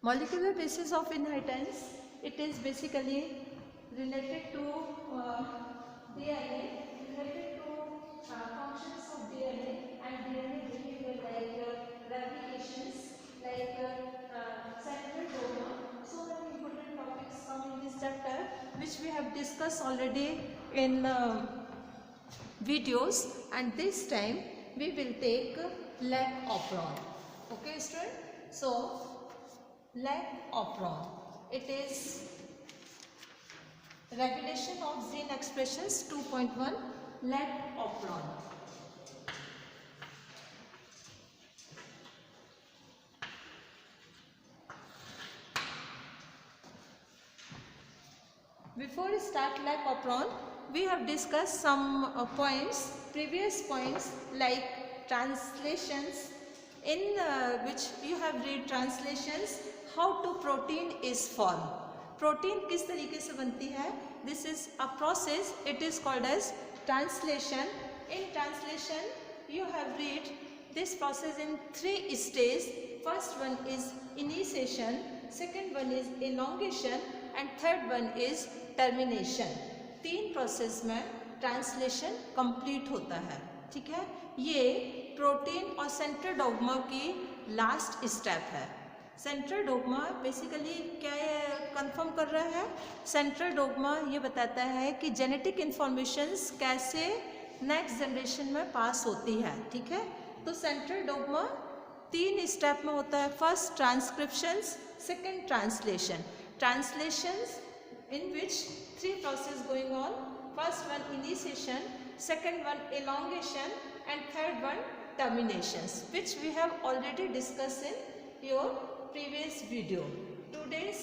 Molecular basis of inheritance, it is basically related to DNA, related to functions of DNA and DNA behavior, like replications, like central dogma. So many important topics come in this chapter, which we have discussed already in videos, and this time we will take lac operon. Okay, student? So lac operon, it is regulation of gene expressions 2.1 lac operon. Before we start lac operon, we have discussed some previous points, like translations, in which you have read translations, how to protein is formed. Protein किस तरीके से बनती है, this is a process, it is called as translation. In translation you have read this process in 3 stages. First one is initiation, second one is elongation and third one is termination. 3 process में translation complete होता है. ठीक है, ये protein और central dogma की last step है. Central dogma basically क्या कंफर्म कर रहा है, सेंट्रल डॉग्मा ये बताता है कि जेनेटिक इन्फॉर्मेशंस कैसे नेक्स्ट जनरेशन में पास होती है. ठीक है, तो सेंट्रल डॉग्मा 3 स्टेप में होता है. First transcriptions, second translation. Translations in which 3 process going on. First one initiation, second one elongation and third one terminations, which we have already discussed in your previous video. Today's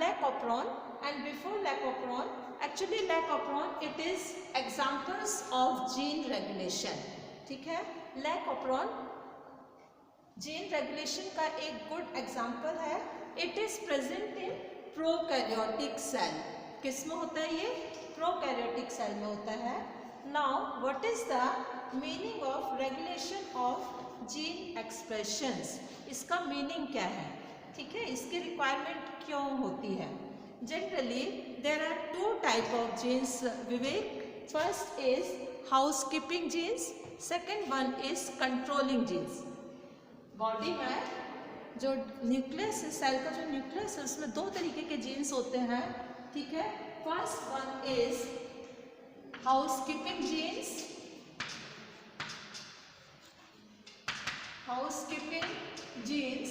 lac operon, and before lac operon, actually lac operon it is examples of gene regulation. ठीक है, lac operon gene regulation का एक good example है. It is present in prokaryotic cell. किस में होता है ये, प्रोकैरियोटिक सेल में होता है. Now what is the meaning of regulation of gene expressions, इसका मीनिंग क्या है. ठीक है, इसकी रिक्वायरमेंट क्यों होती है. Generally there are 2 type of genes Vivek. First is housekeeping genes, second one is controlling genes. Body में जो न्यूक्लियस है, सेल का जो न्यूक्लियस है, उसमें 2 तरीके के जीन्स होते हैं. ठीक है, first one is housekeeping genes, housekeeping genes,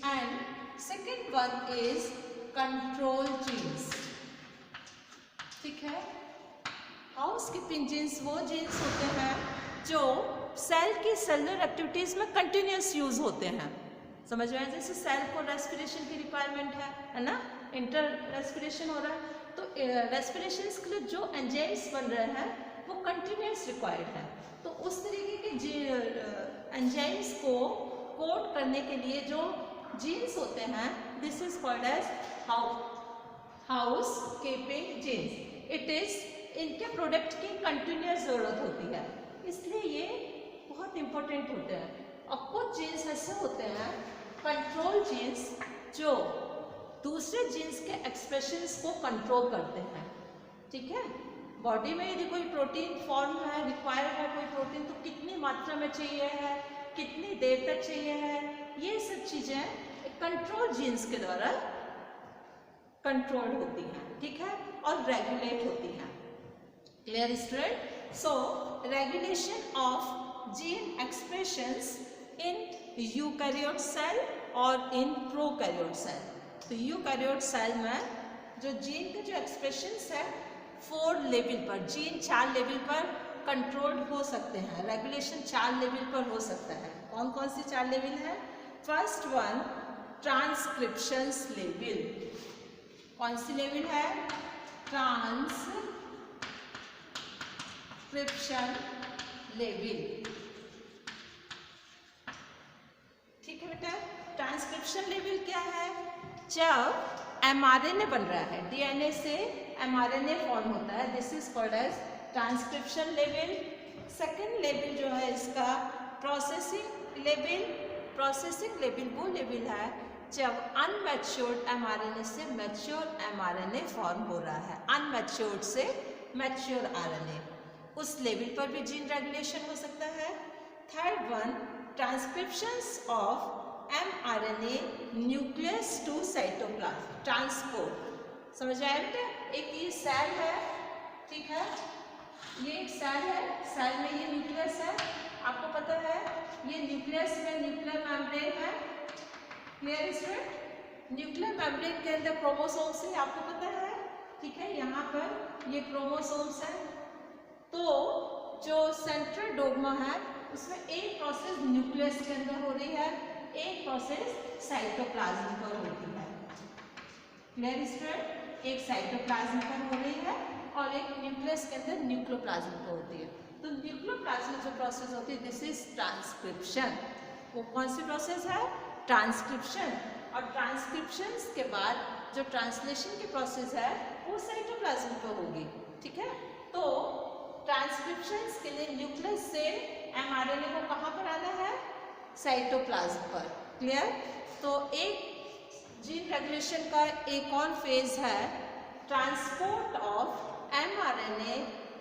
and second one is control genes. ठीक है, हाउसकीपिंग जीन्स वो जीन्स होते हैं जो सेल की सेलुलर एक्टिविटीज में कंटिन्यूस यूज होते हैं. समझ में आया, जैसे सेल को रेस्पिरेशन की रिक्वायरमेंट है ना, इंटर रेस्पिरेशन हो रहा है, तो रेस्पिरेशन के लिए जो एंजाइम्स बन रहे हैं वो कंटिन्यूस रिक्वायर्ड है. तो उस तरीके के एंजाइम्स को कोड करने के लिए जो जीन्स होते हैं, this is called as house keeping genes. It is इनके प्रोडक्ट की कंटिन्यूस ज़रूरत होती है, इसलिए ये बहुत इंपॉर्टेंट होते हैं. और कुछ जीन्स ऐसे होते हैं कंट्रोल जीन्स जो दूसरे जीन्स के एक्सप्रेशंस को कंट्रोल करते हैं. ठीक है, बॉडी में यदि कोई प्रोटीन फॉर्म है, रिक्वायर्ड है कोई प्रोटीन, तो कितनी मात्रा में चाहिए है, कितनी देर तक चाहिए है, ये सब चीज़ें कंट्रोल जीन्स के द्वारा कंट्रोल होती हैं. ठीक है, और रेगुलेट होती हैं. Clear student. So regulation of gene expressions in eukaryote cell और in prokaryote cell. तो यूकैरियोट सेल में जो जीन के जो एक्सप्रेशंस है 4 लेवल पर, जीन 4 लेवल पर कंट्रोल्ड हो सकते हैं. रेगुलेशन 4 लेवल पर हो सकता है. कौन कौन सी 4 लेवल है. First one transcriptions level. कौन सी लेवल है, ट्रांसक्रिप्शन लेवल. ठीक है बेटा, ट्रांसक्रिप्शन लेवल क्या है, जब एमआरएनए बन रहा है, डीएनए से एमआरएनए फॉर्म होता है, this is called as transcription level. Second level जो है इसका प्रोसेसिंग लेवल. प्रोसेसिंग लेवल वो लेवल है जब अनमैच्योर्ड mRNA से मैच्योर mRNA फॉर्म हो रहा है, अनमैच्योर्ड से मैच्योर RNA, उस लेवल पर भी जीन रेगुलेशन हो सकता है। Third one, transcriptions of mRNA nucleus to cytoplasm, transport. समझ आया बेटा? एक ये सेल है, ठीक है, ये एक सेल है, सेल में ये न्यूक्लियस है, आपको पता है ये न्यूक्लियस में न्यूक्लियर मेम्ब्रेन है, क्लियर स्टूडेंट? न्यूक्लियर मेम्ब्रेन के अंदर क्रोमोसोम्स है, आपको पता है, ठीक है, यहाँ पर ये क्रोमोसोम्स है। तो जो सेंट्रल डोग्मा है उसमें एक प्रोसेस न्यूक्लियस के अंदर हो रही है, एक प्रोसेस साइटोप्लाज्म पर होती है, क्लियर स्टूडेंट? एक साइटोप्लाज्म पर हो रही है और एक न्यूक्लियस के अंदर न्यूक्लियोप्लाज्म पर होती है। तो न्यूक्लियोप्लाज्म जो प्रोसेस होती है दिस इज ट्रांसक्रिप्शन। वो कौन सी प्रोसेस है? ट्रांसक्रिप्शन। और ट्रांसक्रिप्शन के बाद जो ट्रांसलेशन की प्रोसेस है वो साइटोप्लाज्म पर होगी, ठीक है। तो ट्रांसक्रिप्शन के लिए न्यूक्लियस से mRNA को कहाँ पर आना है? साइटोप्लाज्म पर, क्लियर? तो एक जीन रेगुलेशन का एक और फेज है transport of mRNA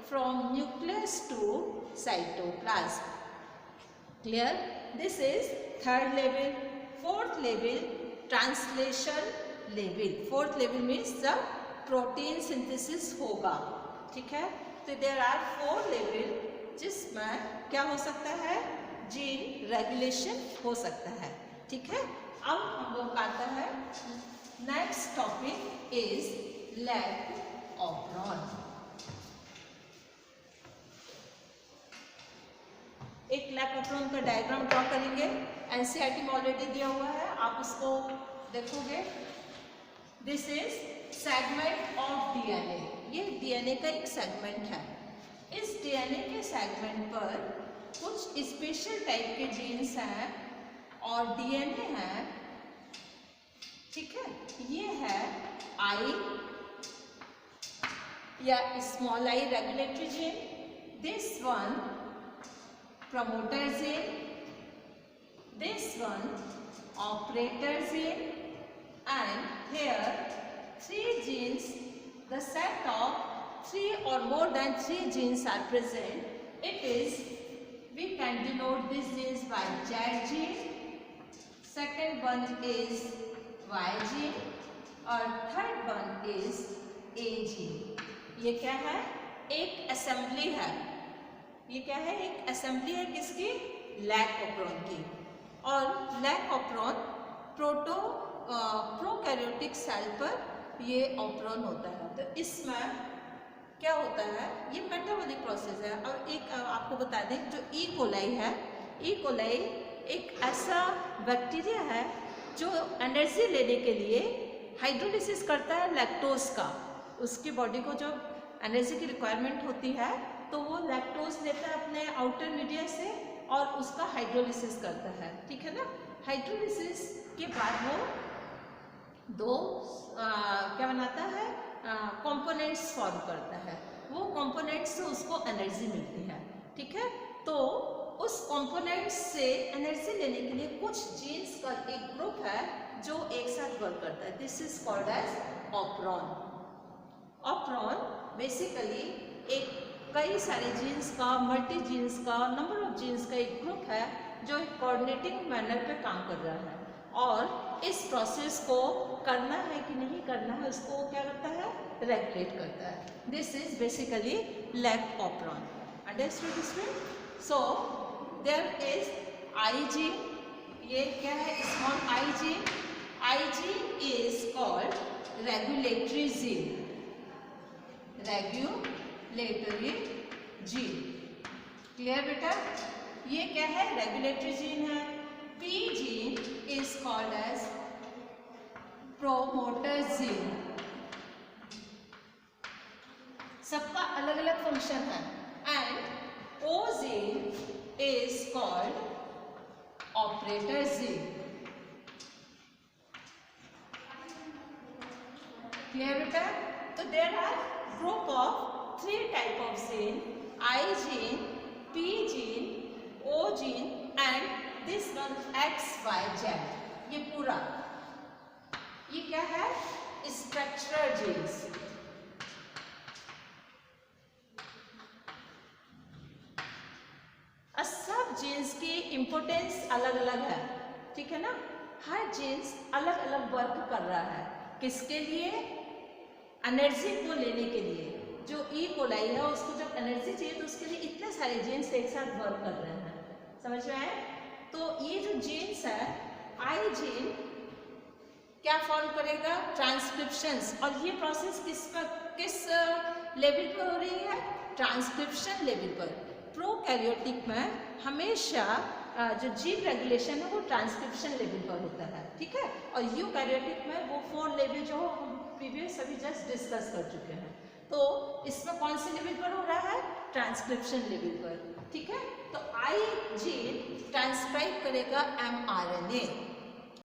from nucleus to cytoplasm, clear? This is third level. Fourth level translation level. Fourth level means the protein synthesis होगा, ठीक है। तो देयर आर 4 लेवल जिसमें क्या हो सकता है? जीन रेगुलेशन हो सकता है, ठीक है। अब हम लोग आता है next topic is lac operon. एक लैक ऑपरॉन का डायग्राम ड्रॉ करेंगे, एनसीईआरटी में ऑलरेडी दिया हुआ है, आप उसको देखोगे। This is segment of DNA. ये डीएनए का एक सेगमेंट है। इस डीएनए के सेगमेंट पर कुछ स्पेशल टाइप के जीन्स हैं और डीएनए है, ठीक है। ये है आई या small I regulatory gene, this one promoter gene, this one operator gene, and here 3 genes, the set of 3 or more than 3 genes are present. It is, we can denote these genes by Z gene, second one is Y gene और third one is A gene. ये क्या है? एक assembly है। ये क्या है? एक असेंबली है किसकी? लैक ऑपरॉन की। और लैक ऑपरॉन प्रोकैरियोटिक सेल पर ये ऑपरॉन होता है। तो इसमें क्या होता है? ये मेटाबॉलिक प्रोसेस है। और एक आपको बता दें, जो ई कोलाई है, ई कोलाई एक ऐसा बैक्टीरिया है जो एनर्जी लेने के लिए हाइड्रोलिसिस करता है लैक्टोज का। उसकी बॉडी को जो एनर्जी की रिक्वायरमेंट होती है तो वो लैक्टोज लेता है अपने आउटर मीडिया से और उसका हाइड्रोलिसिस करता है, ठीक है ना। हाइड्रोलिसिस के बाद वो दो क्या बनाता है? कंपोनेंट्स फॉर्म करता है। वो कंपोनेंट्स से उसको एनर्जी मिलती है, ठीक है। तो उस कंपोनेंट्स से एनर्जी लेने के लिए कुछ जीन्स का एक ग्रुप है जो एक साथ वर्क करता है। This is called as operon. Operon basically एक कई सारे जीन्स का, मल्टी जीन्स का, नंबर ऑफ जीन्स का एक ग्रुप है जो एक कोऑर्डिनेटिंग मैनर पे काम कर रहा है और इस प्रोसेस को करना है कि नहीं करना है उसको क्या करता है? रेगुलेट करता है। This is basically lac operon. Understood student? So there is I gene. ये क्या है? Small I gene. I gene is called regulatory gene. Regulatory gene, clear बेटा? ये क्या है? रेगुलेटरी जीन है। P gene is called as promoter gene. सबका अलग अलग फंक्शन है। And O gene is called operator gene. Clear बेटा? तो there are group of 3 type of gene: I gene, P gene, O gene and this one XYZ। ये पूरा importance अलग अलग है, ठीक है ना। हर जीन्स अलग अलग वर्क कर रहा है, किसके लिए, एनर्जी को लेने के लिए। जो ई कोलाई है उसको जब एनर्जी चाहिए तो उसके लिए इतने सारे जीन्स एक साथ वर्क कर रहे हैं, समझ में आए। तो ये जो जीन्स है, आई जीन क्या फॉर्म करेगा, ट्रांसक्रिप्शंस। और ये प्रोसेस किस लेवल पर हो रही है, ट्रांसक्रिप्शन लेवल पर। प्रोकैरियोटिक में हमेशा जो जीन रेगुलेशन है वो ट्रांसक्रिप्शन लेवल पर होता है, ठीक है। और यूकैरियोटिक में वो 4 लेवल जो हम प्रीवियस अभी जस्ट डिस्कस कर चुके हैं। तो इसमें कौन से लेवल पर हो रहा है, ट्रांसक्रिप्शन लेवल पर, ठीक है। तो आई जीन ट्रांसक्राइब करेगा mRNA,